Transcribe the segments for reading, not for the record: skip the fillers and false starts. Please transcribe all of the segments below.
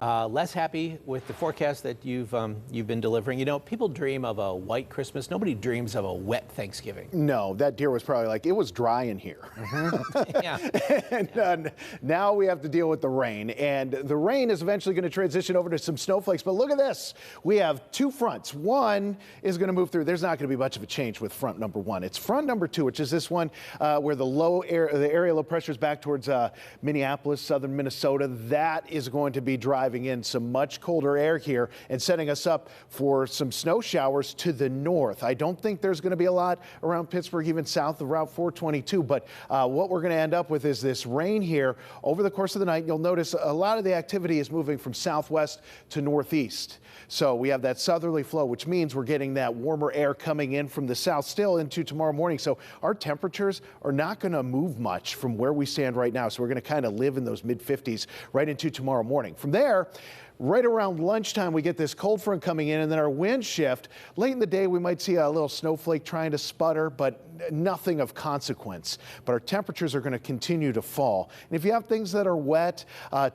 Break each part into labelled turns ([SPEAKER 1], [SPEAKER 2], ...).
[SPEAKER 1] Less happy with the forecast that you've been delivering. You know, people dream of a white Christmas. Nobody dreams of a wet Thanksgiving.
[SPEAKER 2] No, that deer was probably like, it was dry in here.
[SPEAKER 1] Yeah.
[SPEAKER 2] And now we have to deal with the rain. And the rain is eventually going to transition over to some snowflakes. But look at this. We have two fronts. One is going to move through. There's not going to be much of a change with front number one. It's front number two, which is this one where the area low pressure is back towards Minneapolis, southern Minnesota. That is going to be driving in some much colder air here and setting us up for some snow showers to the north. I don't think there's going to be a lot around Pittsburgh, even south of Route 422, but what we're going to end up with is this rain here over the course of the night. You'll notice a lot of the activity is moving from southwest to northeast. So we have that southerly flow, which means we're getting that warmer air coming in from the south still into tomorrow morning. So our temperatures are not going to move much from where we stand right now. So we're going to kind of live in those mid 50s right into tomorrow morning. From there, right around lunchtime, we get this cold front coming in, and then our wind shift. Late in the day, we might see a little snowflake trying to sputter, but nothing of consequence. But our temperatures are going to continue to fall. And if you have things that are wet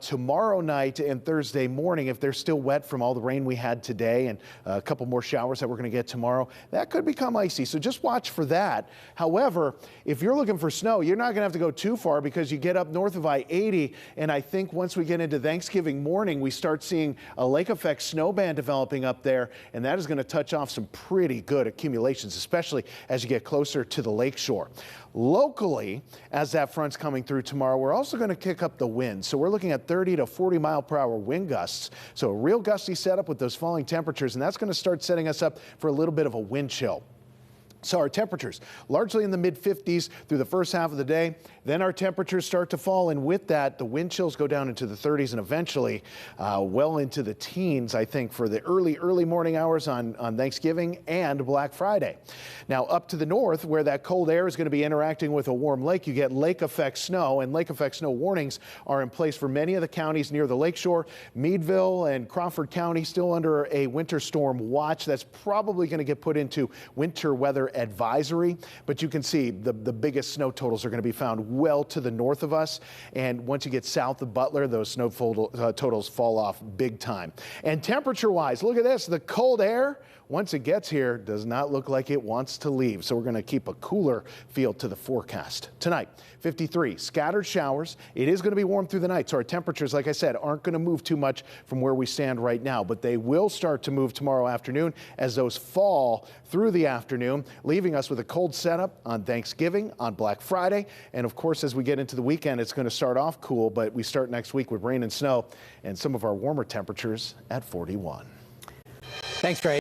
[SPEAKER 2] tomorrow night and Thursday morning, if they're still wet from all the rain we had today and a couple more showers that we're going to get tomorrow, that could become icy. So just watch for that. However, if you're looking for snow, you're not going to have to go too far because you get up north of I-80. And I think once we get into Thanksgiving morning, we start seeing a lake effect snow band developing up there, and that is going to touch off some pretty good accumulations, especially as you get closer to the lake shore. Locally, as that front's coming through tomorrow, we're also going to kick up the wind. So we're looking at 30 to 40 mile per hour wind gusts. So a real gusty setup with those falling temperatures, and that's going to start setting us up for a little bit of a wind chill. So our temperatures largely in the mid 50s through the first half of the day. Then our temperatures start to fall, and with that, the wind chills go down into the 30s and eventually well into the teens, I think, for the early morning hours on Thanksgiving and Black Friday. Now up to the north, where that cold air is going to be interacting with a warm lake, you get lake effect snow, and lake effect snow warnings are in place for many of the counties near the lakeshore. Meadville and Crawford County still under a winter storm watch. That's probably going to get put into winter weather advisory, but you can see the biggest snow totals are going to be found well to the north of us, and once you get south of Butler, those snow totals fall off big time. And temperature wise, look at this. The cold air, once it gets here, does not look like it wants to leave, so we're going to keep a cooler feel to the forecast. Tonight, 53 scattered showers. It is going to be warm through the night, so our temperatures, like I said, aren't going to move too much from where we stand right now, but they will start to move tomorrow afternoon as those fall through the afternoon, leaving us with a cold setup on Thanksgiving, on Black Friday, and of course, as we get into the weekend, it's going to start off cool, but we start next week with rain and snow and some of our warmer temperatures at 41.
[SPEAKER 1] Thanks, Trey.